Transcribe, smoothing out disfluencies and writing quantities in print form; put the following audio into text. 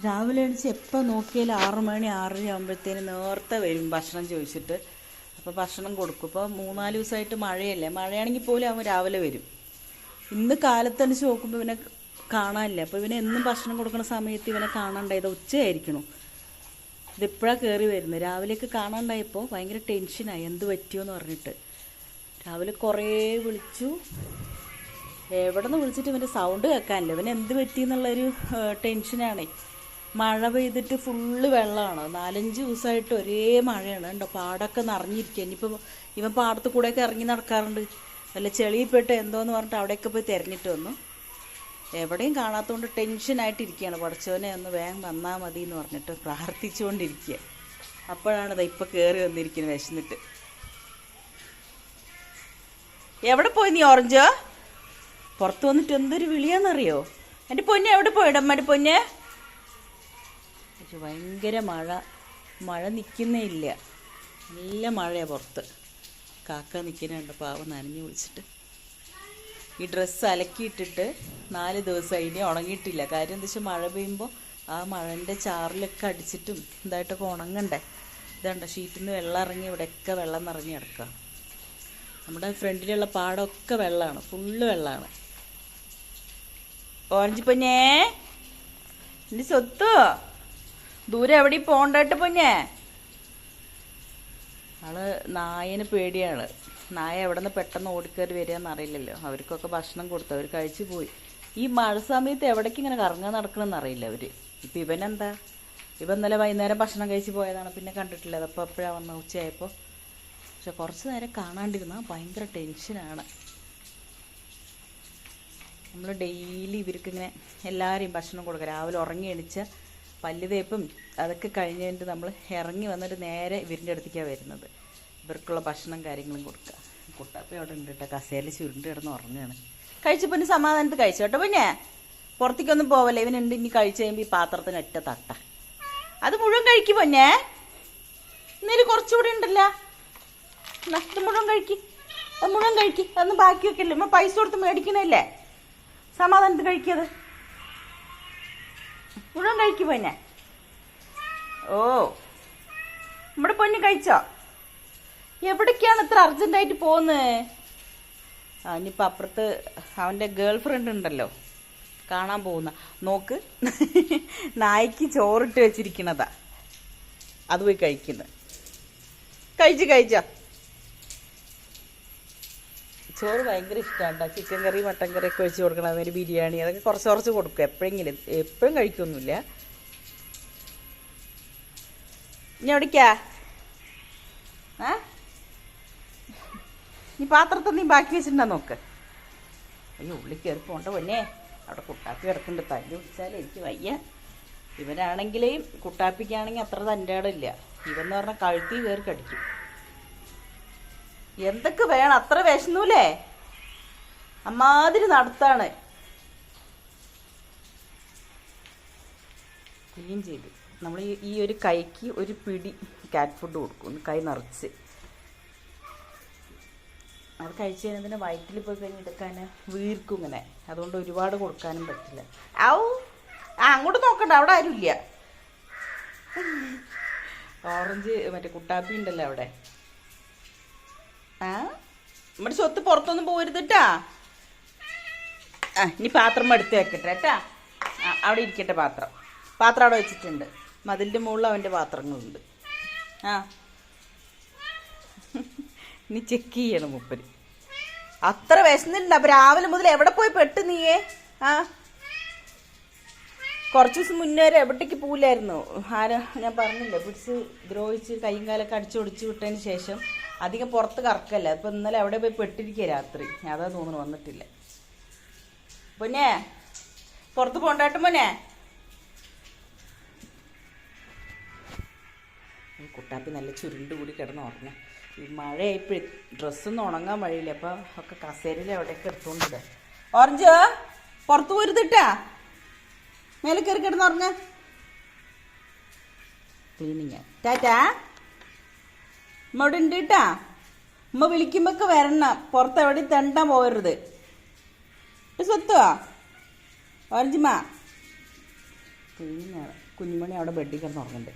രാവിലെ എണിച്ച് എപ്പോൾ നോക്കിയാലും 6 മണി 6:30 ആകുമ്പോഴത്തേന് നേരത്തെ വരും ഭക്ഷണം ചോദിച്ചിട്ട്. അപ്പോൾ ഭക്ഷണം കൊടുക്കും. ഇപ്പോൾ 3-4 ദിവസമായിട്ട് മഴയല്ലേ, മഴയാണെങ്കിൽ പോലും അവൻ രാവിലെ വരും. ഇന്ന് കാലത്തണിച്ച് നോക്കുമ്പോൾ ഇവനെ കാണാനില്ല. അപ്പോൾ ഇവനെ എന്നും ഭക്ഷണം കൊടുക്കുന്ന സമയത്ത് ഇവനെ കാണാണ്ടായത് ഉച്ചയായിരിക്കണം. ഇതിപ്പോഴാണ് കയറി വരുന്നത്. രാവിലെയൊക്കെ കാണാണ്ടായപ്പോൾ ഭയങ്കര ടെൻഷനായി, എന്ത് പറ്റിയോന്ന് പറഞ്ഞിട്ട്. രാവിലെ കുറേ വിളിച്ചു, എവിടെ നിന്ന് വിളിച്ചിട്ട് ഇവൻ്റെ സൗണ്ട് കേൾക്കാനില്ല. ഇവൻ എന്ത് പറ്റിയെന്നുള്ളൊരു ടെൻഷനാണേ. മഴ പെയ്തിട്ട് ഫുള്ള് വെള്ളമാണ്. 4-5 ദിവസമായിട്ട് ഒരേ മഴയാണ്. കണ്ടോ, പാടമൊക്കെ നിറഞ്ഞിരിക്കുക. ഇനിയിപ്പോൾ ഇവൻ പാടത്ത് കൂടെയൊക്കെ ഇറങ്ങി നടക്കാറുണ്ട്. വല്ല ചെളിയിൽപ്പെട്ട് എന്തോന്ന് പറഞ്ഞിട്ട് അവിടെയൊക്കെ പോയി തിരഞ്ഞിട്ട് വന്നു. എവിടെയും കാണാത്തതുകൊണ്ട് ടെൻഷനായിട്ടിരിക്കുകയാണ്. പഠിച്ചവനെ ഒന്ന് വേഗം വന്നാൽ മതി എന്ന് പറഞ്ഞിട്ട് പ്രാർത്ഥിച്ചുകൊണ്ടിരിക്കുക. അപ്പോഴാണ് ഇതാ ഇപ്പോൾ കയറി വന്നിരിക്കുന്നത് വിശന്നിട്ട്. എവിടെ പോയി നീ ഓറഞ്ചോ? പുറത്ത് വന്നിട്ട് എന്തൊരു വിളിയാന്നറിയോ? എൻ്റെ പൊന്നെ എവിടെ പോയിടമ്മൻ്റെ പൊന്നെ? ഭയങ്കര മഴ നിൽക്കുന്നേ ഇല്ല. നല്ല മഴയാണ് പുറത്ത്. കാക്ക നിൽക്കുന്നുണ്ട് പാവം, നനഞ്ഞ് വിളിച്ചിട്ട്. ഈ ഡ്രസ്സ് അലക്കിയിട്ടിട്ട് 4 ദിവസമായി, ഇനി ഉണങ്ങിയിട്ടില്ല. കാര്യം എന്താ വെച്ചാൽ മഴ പെയ്യുമ്പോൾ ആ മഴൻ്റെ ചാറിലൊക്കെ അടിച്ചിട്ടും ഇതായിട്ടൊക്കെ ഉണങ്ങണ്ടേ. ഇതാണ്ട ഷീറ്റിൽ നിന്ന് വെള്ളം ഇറങ്ങി, ഇവിടെയൊക്കെ വെള്ളം നിറഞ്ഞ് കിടക്കുക. നമ്മുടെ ഫ്രണ്ടിലുള്ള പാടമൊക്കെ വെള്ളമാണ്, ഫുള്ള് വെള്ളമാണ്. ഓറഞ്ച് പൊന്നേ, എൻ്റെ സ്വത്തോ, ദൂരെ എവിടെയും പോണ്ടായിട്ട് പൊന്നെ. ആള് നായന് പേടിയാണ്. നായ എവിടെ നിന്ന് പെട്ടെന്ന് ഓടിക്കയറി വരികയെന്ന് അറിയില്ലല്ലോ. അവർക്കൊക്കെ ഭക്ഷണം കൊടുത്തു, അവർ കഴിച്ചു പോയി. ഈ മഴ സമയത്ത് എവിടേക്ക് ഇങ്ങനെ കറങ്ങാൻ നടക്കണമെന്ന് അറിയില്ല അവർ. ഇപ്പം ഇവനെന്താ, ഇവൻ ഇന്നലെ വൈകുന്നേരം ഭക്ഷണം കഴിച്ച് പോയതാണ്, പിന്നെ കണ്ടിട്ടില്ല. അതപ്പോൾ എപ്പോഴാണ് വന്ന, ഉച്ചയായപ്പോൾ. പക്ഷെ കുറച്ച് നേരം കാണാണ്ടിരുന്നാൽ ഭയങ്കര ടെൻഷനാണ്. നമ്മൾ ഡെയിലി ഇവർക്കിങ്ങനെ എല്ലാവരെയും ഭക്ഷണം കൊടുക്കുക. രാവിലെ ഉറങ്ങി എണിച്ച പല്ല് തേപ്പും അതൊക്കെ കഴിഞ്ഞിട്ട് നമ്മൾ ഇറങ്ങി വന്നിട്ട് നേരെ ഇവരിൻ്റെ അടുത്തേക്കാണ് വരുന്നത്. ഇവർക്കുള്ള ഭക്ഷണം കാര്യങ്ങളും കൊടുക്കുക. കുട്ടാപ്പി അവിടെ ഉണ്ട് കേട്ടോ, കസേരയിൽ ചുരുണ്ട് കിടന്ന് ഉറങ്ങുകയാണ്. കഴിച്ചപ്പോൾ ഇനി സമാധാനത്ത് കഴിച്ചു കേട്ടോ. പിന്നെ പുറത്തേക്കൊന്നും പോവല്ലേ, ഇവനുണ്ട്. ഇനി കഴിച്ച് കഴിയുമ്പോൾ ഈ പാത്രത്തിന് ഒറ്റ തട്ട, അത് മുഴുവൻ കഴിക്കും പൊന്നെ. ഇന്നേലും കുറച്ചുകൂടി ഉണ്ടല്ലോ, ഇത് മുഴുവൻ കഴിക്കും, അത് മുഴുവൻ കഴിക്കും. അതൊന്നും ബാക്കി വെക്കില്ല, നമ്മൾ പൈസ കൊടുത്ത് മേടിക്കണല്ലേ. സമാധാനത്ത് കഴിക്കത് മുഴുവൻ കഴിക്കും പൊന്നെ. ഓ, നമ്മുടെ പൊന്ന് കഴിച്ചോ? എവിടേക്കാണ് ഇത്ര അർജന്റായിട്ട് പോകുന്നത്? ഇനിയിപ്പോൾ അപ്പുറത്ത് അവൻ്റെ ഗേൾ ഫ്രണ്ട് ഉണ്ടല്ലോ, കാണാൻ പോകുന്ന. നോക്ക്, നായ്ക്ക് ചോറിട്ട് വെച്ചിരിക്കണതാ, അത് പോയി കഴിക്കുന്നത്. കഴിച്ചോ? ചോറ് ഭയങ്കര ഇഷ്ടമാണ്. ചിക്കൻ കറി മട്ടൻ കറിയൊക്കെ വെച്ച് കൊടുക്കണം, അതുമാതിരി ബിരിയാണി, അതൊക്കെ കുറച്ച് കൊടുക്കും എപ്പോഴെങ്കിലും. എപ്പോഴും കഴിക്കൊന്നുമില്ല. ഇനി എവിടേക്കാ? നീ പാത്രത്തിൽ നീ ബാക്കി വെച്ചിട്ടുണ്ടാ നോക്ക്. അയ്യോ, ഉള്ളിൽ കയറി പോണ്ട പൊന്നെ. അവിടെ കുട്ടാപ്പി കിടക്കുന്നുണ്ട്, തല്ലി പിടിച്ചാൽ എനിക്ക് വയ്യ. ഇവനാണെങ്കിൽ, കുട്ടാപ്പിക്കാണെങ്കിൽ അത്ര തൻ്റെ ഇടമില്ല. ഇവന്ന് പറഞ്ഞാൽ കഴുത്തി കയറി കടിക്കും. എന്തൊക്കെ വേണം, അത്ര വിശന്നൂലേ? അമ്മാതിരി നടത്താണ്. ക്ലീൻ ചെയ്ത് നമ്മൾ ഈ ഒരു കൈക്ക് ഒരു പിടി കാറ്റ് ഫുഡ് കൊടുക്കും, കൈ നിറച്ച്. അത് കഴിച്ച് കഴിഞ്ഞാൽ വയറ്റിൽ പോയി കഴിഞ്ഞെടുക്കാൻ വീർക്കും ഇങ്ങനെ. അതുകൊണ്ട് ഒരുപാട് കൊടുക്കാനും പറ്റില്ല. അങ്ങോട്ട് നോക്കണ്ട, അവിടെ ആരുമില്ല. ഓറഞ്ച് മറ്റേ കുട്ടാപ്പി ഉണ്ടല്ലോ അവിടെ. നമ്മുടെ സ്വത്ത് പുറത്തൊന്നും പോരുതിട്ടാ. ഇനി പാത്രം എടുത്ത് വെക്കട്ടെ കേട്ടാ. അവിടെ ഇരിക്കട്ടെ പാത്രം അവിടെ വെച്ചിട്ടുണ്ട്. മതിലിൻ്റെ മുകളിൽ അവൻ്റെ പാത്രങ്ങളുണ്ട്. ഇനി ചെക്ക് ചെയ്യണം മൂപ്പര്. അത്ര വിശന്നിട്ടുണ്ട്. അപ്പം രാവിലെ മുതൽ എവിടെ പോയി പെട്ട് നീയേ? കുറച്ച് ദിവസം മുന്നേ വരെ എവിടേക്ക് പോവില്ലായിരുന്നു. ഞാൻ പറഞ്ഞില്ലേ, പിടിച്ച് ദ്രോഹിച്ച് കൈയും കാലൊക്കെ അടിച്ചൊടിച്ച് വിട്ടതിന് ശേഷം അധികം പുറത്ത് കറക്കല്ല. ഇപ്പം ഇന്നലെ എവിടെ പോയി പെട്ടിരിക്കുക രാത്രി. അതാ തോന്നുന്നു വന്നിട്ടില്ല. പൊന്നെ, പുറത്ത് പോണ്ടാട്ട് മോനെ. കുട്ടാപ്പി നല്ല ചുരുണ്ട് കൂടി കിടന്ന് ഉറങ്ങ. ഈ മഴയായിപ്പോഴേ ഡ്രസ്സൊന്നും ഉണങ്ങാൻ വഴിയില്ല. അപ്പം ഒക്കെ കസേരയിൽ എവിടെയൊക്കെ എടുത്തോണ്ടില്ല. ഓറഞ്ച് പുറത്ത് പോരുതിട്ടാ, മേലെ കയറി കിടന്ന് ഉറങ്ങ. ക്ലീനിങ് ടാറ്റാ. ഉമ്മ ഇവിടെ ഉണ്ട് കേട്ടാ. ഉമ്മ വിളിക്കുമ്പോഴൊക്കെ വരണം. പുറത്ത് എവിടെയും തെണ്ടാൻ പോകരുത്. സ്വത്തുവാ ഓറഞ്ചിമ്മ പിന്നെ കുഞ്ഞുമണി അവിടെ ബെഡിൽ കിടന്ന് ഉറങ്ങുന്നുണ്ട്.